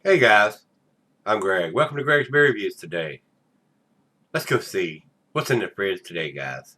Hey guys, I'm Greg. Welcome to Gregsbeerreviews today. Let's go see what's in the fridge today, guys.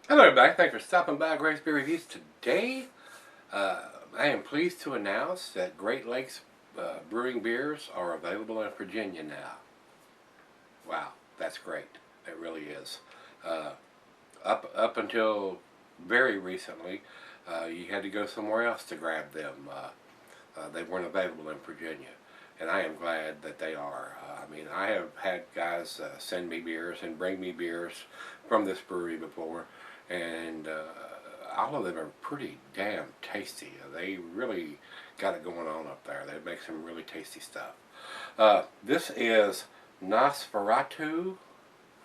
Hello everybody, thanks for stopping by Gregsbeerreviews today. I am pleased to announce that Great Lakes Brewing beers are available in Virginia now. Wow, that's great. It really is. Uh, up until very recently, you had to go somewhere else to grab them. They weren't available in Virginia, and I am glad that they are. I mean, I have had guys send me beers and bring me beers from this brewery before, and all of them are pretty damn tasty. They really got it going on up there. They make some really tasty stuff. This is Nosferatu,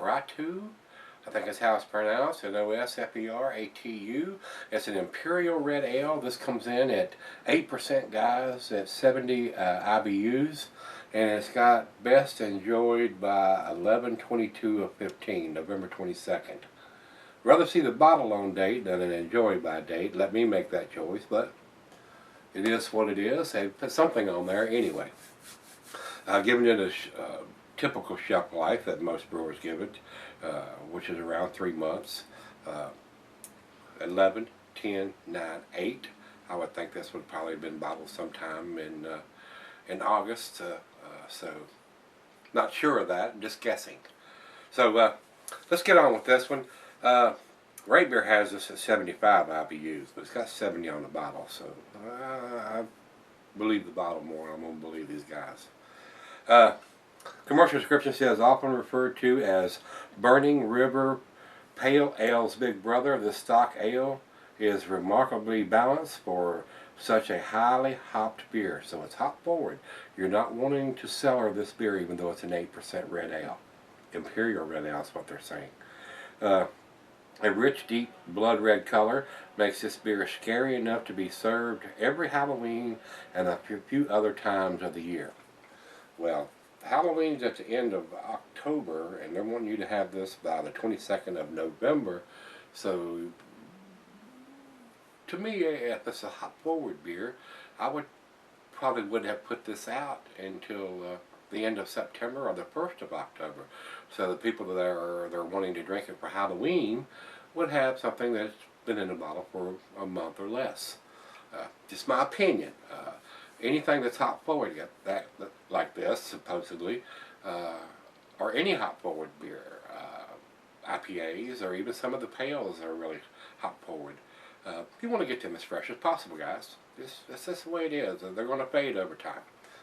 I think that's how it's pronounced, Nosferatu. It's an Imperial Red Ale. This comes in at 8%, guys, at 70 IBUs, and it's got best enjoyed by 11/22 of 15, November 22nd. Rather see the bottle on date than an enjoyed by date. Let me make that choice, but it is what it is. They put something on there anyway. Giving it a typical shelf life that most brewers give it, which is around 3 months. 11, 10, 9, 8. I would think this would probably have been bottled sometime in August. So not sure of that. I'm just guessing. So let's get on with this one. Great Beer has this at 75 IBUs, but it's got 70 on the bottle. So I believe the bottle more. I'm going to believe these guys. Commercial description says, often referred to as Burning River Pale Ale's big brother, this stock ale is remarkably balanced for such a highly hopped beer. So it's hop forward. You're not wanting to cellar this beer even though it's an 8% red ale. Imperial red ale is what they're saying. A rich, deep blood red color makes this beer scary enough to be served every Halloween and a few other times of the year. Well, Halloween's at the end of October, and they're wanting you to have this by the 22nd of November. So, to me, if it's a hop forward beer, I probably wouldn't have put this out until the end of September or the 1st of October. So the people that are wanting to drink it for Halloween would have something that's been in the bottle for a month or less. Just my opinion. Anything that's hop forward like this, supposedly, or any hop forward beer, IPAs, or even some of the pales are really hop forward. You want to get them as fresh as possible, guys. That's just the way it is. They're going to fade over time.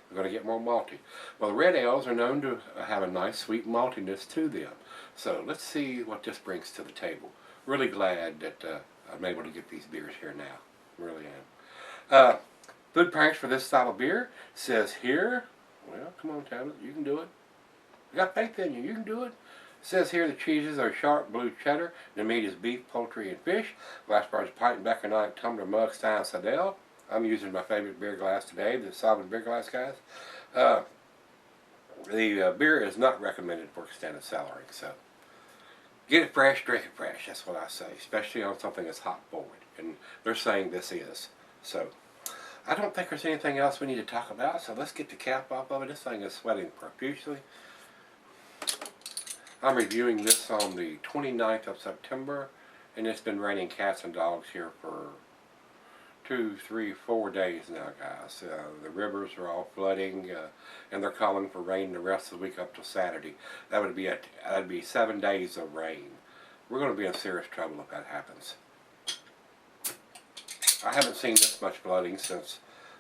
They're going to get more malty. Well, the red ales are known to have a nice sweet maltiness to them. So let's see what this brings to the table. Really glad that I'm able to get these beers here now. Really am. Food pairs for this style of beer says here, well, come on, Tablet, you can do it. I got faith in you, you can do it. Says here the cheeses are sharp blue cheddar, the meat is beef, poultry, and fish. Glass bar is pint, Beckonite, tumbler, mug, stein, Sadell. I'm using my favorite beer glass today, the solid beer glass, guys. The beer is not recommended for extended cellaring, so get it fresh, drink it fresh. That's what I say, especially on something that's hop forward, and they're saying this is. So I don't think there's anything else we need to talk about, so let's get the cap off of it. This thing is sweating profusely. I'm reviewing this on the 29th of September, and it's been raining cats and dogs here for 2, 3, 4 days now, guys. The rivers are all flooding, and they're calling for rain the rest of the week up to Saturday. That'd be 7 days of rain. We're going to be in serious trouble if that happens. I haven't seen this much flooding since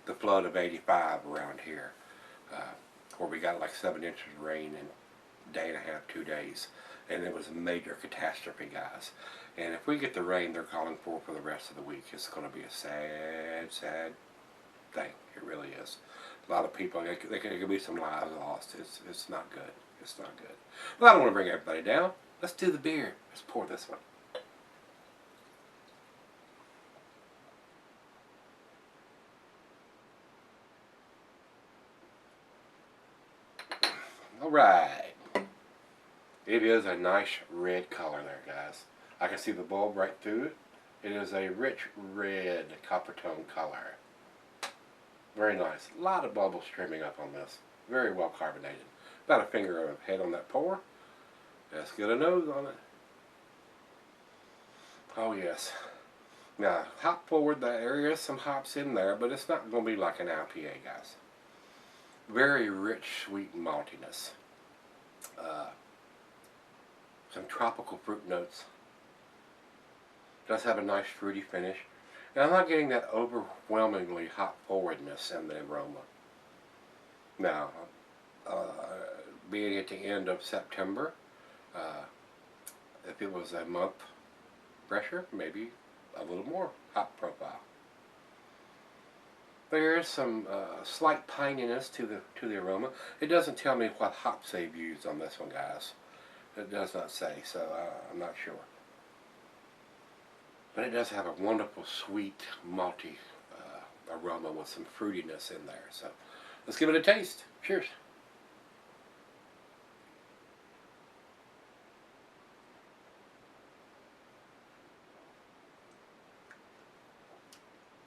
the flood of '85 around here, where we got like 7 inches of rain in a day and a half, 2 days. And it was a major catastrophe, guys. And if we get the rain they're calling for the rest of the week, it's going to be a sad, sad thing. It really is. A lot of people, there could be some lives lost. It's not good. It's not good. Well, I don't want to bring everybody down. Let's do the beer. Let's pour this one. All right. It is a nice red color there, guys. I can see the bulb right through it. It is a rich red copper tone color. Very nice. A lot of bubbles streaming up on this. Very well carbonated. About a finger of head on that pour. Let's get a nose on it. Oh yes. Now, hop forward, there is some hops in there, but it's not going to be like an IPA, guys. Very rich, sweet maltiness. Some tropical fruit notes. Does have a nice fruity finish. And I'm not getting that overwhelmingly hop forwardness in the aroma. Now, being at the end of September, if it was a month fresher, maybe a little more hop profile. There is some slight pininess to the aroma. It doesn't tell me what hops they've used on this one, guys. It does not say, so I'm not sure. But it does have a wonderful, sweet, malty aroma with some fruitiness in there. So let's give it a taste. Cheers.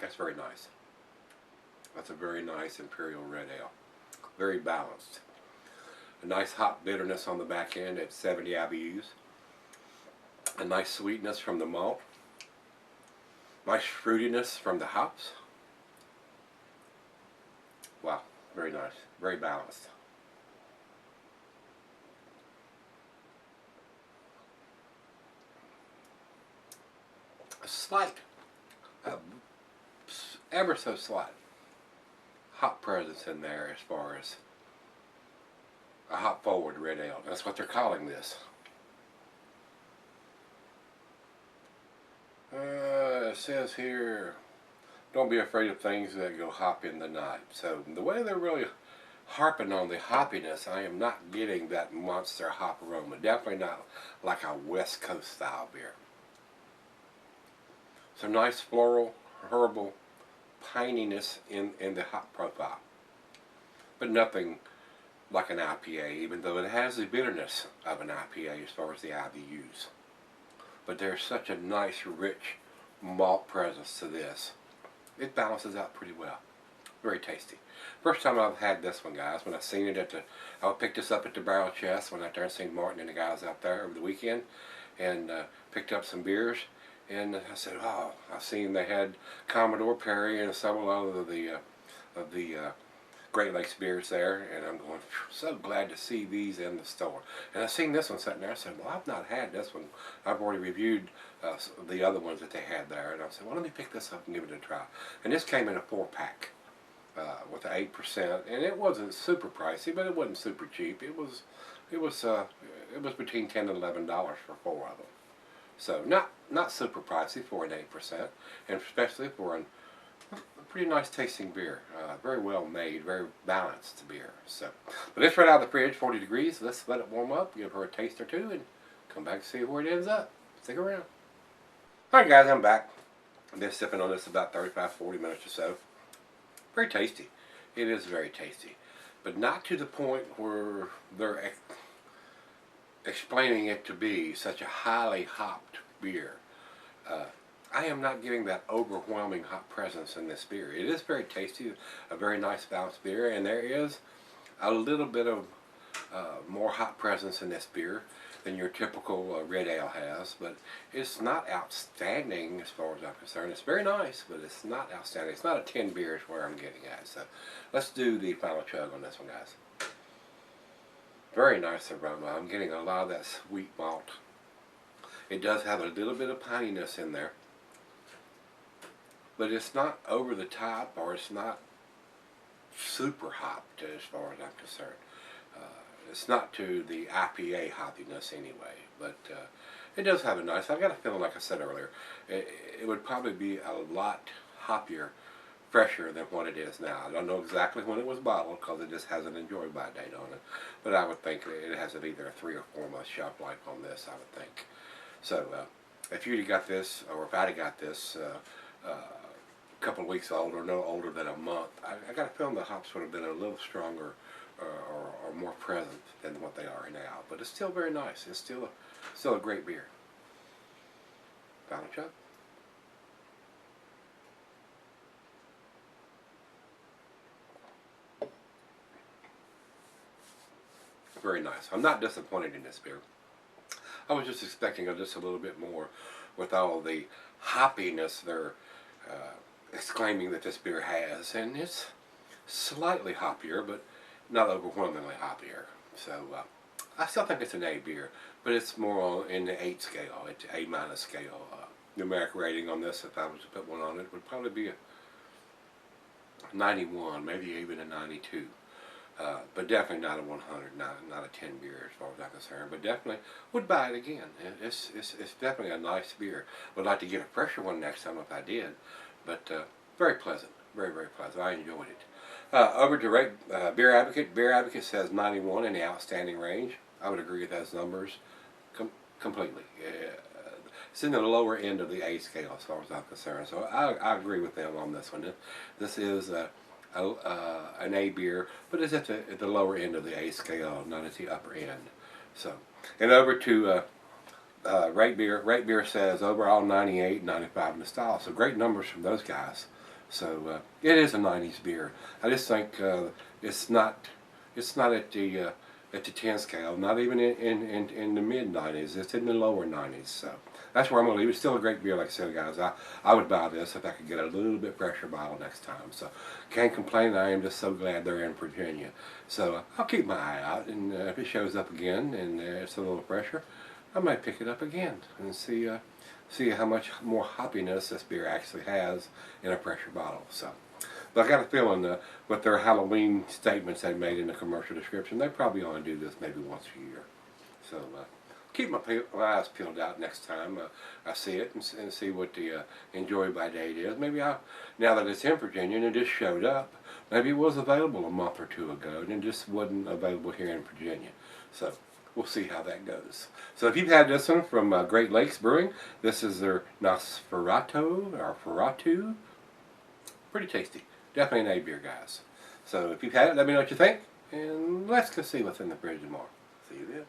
That's very nice. That's a very nice Imperial Red Ale. Very balanced. A nice hop bitterness on the back end at 70 IBUs. A nice sweetness from the malt. Nice fruitiness from the hops. Wow, very nice. Very balanced. A slight, ever so slight, hop presence in there as far as a hop forward red ale. That's what they're calling this. It says here, don't be afraid of things that go hop in the night. So the way they're really harping on the hoppiness, I am not getting that monster hop aroma. Definitely not like a West Coast style beer. Some nice floral, herbal pininess in the hop profile. But nothing like an IPA, even though it has the bitterness of an IPA as far as the IBUs. But there's such a nice, rich malt presence to this. It balances out pretty well. Very tasty. First time I've had this one, guys. When I seen it I picked this up at the Barrel Chest when I there and seen Martin and the guys out there over the weekend, and picked up some beers. And I said, oh, I seen they had Commodore Perry and several other of the Great Lakes beers there, and I'm going, so glad to see these in the store. And I seen this one sitting there. I said, well, I've not had this one. I've already reviewed the other ones that they had there. And I said, well, let me pick this up and give it a try. And this came in a 4-pack with 8%, and it wasn't super pricey, but it wasn't super cheap. It was between $10 and $11 for 4 of them. So not super pricey for an 8%, and especially for a pretty nice tasting beer. Very well made, very balanced beer. So, but it's right out of the fridge, 40 degrees. Let's let it warm up, give her a taste or two, and come back and see where it ends up. Stick around. Alright guys, I'm back. I've been sipping on this about 35-40 minutes or so. Very tasty. It is very tasty. But not to the point where they're explaining it to be such a highly hopped beer. I am not getting that overwhelming hop presence in this beer. It is very tasty, a very nice balanced beer, and there is a little bit of more hop presence in this beer than your typical red ale has, but it's not outstanding as far as I'm concerned. It's very nice, but it's not outstanding. It's not a 10 beers where I'm getting at. So let's do the final chug on this one, guys. Very nice aroma. I'm getting a lot of that sweet malt. It does have a little bit of pininess in there, but it's not over the top, or it's not super hopped as far as I'm concerned. It's not to the IPA hoppiness anyway, but it does have a nice, I got a feeling, like I said earlier, it would probably be a lot hoppier, fresher than what it is now. I don't know exactly when it was bottled because it just has an enjoy by date on it, but I would think it has either a 3 or 4 month shelf life on this, I would think. So if you'd have got this, or if I'd have got this a couple of weeks old or no older than a month, I got a feeling the hops would have been a little stronger or more present than what they are now. But it's still very nice. It's still a great beer. Final chug. Very nice. I'm not disappointed in this beer. I was just expecting just a little bit more with all the hoppiness they're exclaiming that this beer has, and it's slightly hoppier, but not overwhelmingly hoppier. So I still think it's an A beer, but it's more in the 8 scale. It's A minus scale. Numeric rating on this, if I was to put one on it, would probably be a 91, maybe even a 92. But definitely not a 100, not a 10 beer as far as I'm concerned. But definitely would buy it again. It's definitely a nice beer. Would like to get a fresher one next time if I did. But very pleasant, very, very pleasant. I enjoyed it. Over to Beer Advocate. Beer Advocate says 91 in the outstanding range. I would agree with those numbers completely. It's in the lower end of the A scale as far as I'm concerned. So I agree with them on this one. This is an A beer, but it's at the lower end of the A scale, not at the upper end. So, and over to Rate Beer. Rate Beer says overall 98, 95 in the style. So great numbers from those guys. So it is a 90s beer. I just think it's not at the 10 scale, not even in the mid 90s. It's in the lower 90s. So that's where I'm going to leave it. It's still a great beer, like I said, guys. I would buy this if I could get a little bit fresher bottle next time. So can't complain. I am just so glad they're in Virginia. So I'll keep my eye out, and if it shows up again and it's a little fresher, I might pick it up again and see how much more hoppiness this beer actually has in a pressure bottle. So, but I got a feeling with their Halloween statements they made in the commercial description, they probably only do this maybe once a year. So keep my eyes peeled out next time I see it and see what the enjoy by date is. Maybe now that it's in Virginia and it just showed up, maybe it was available a month or two ago and it just wasn't available here in Virginia. So we'll see how that goes. So if you've had this one from Great Lakes Brewing, this is their Nosferatu. Pretty tasty. Definitely an A beer, guys. So if you've had it, let me know what you think. And let's go see what's in the fridge tomorrow. See you then.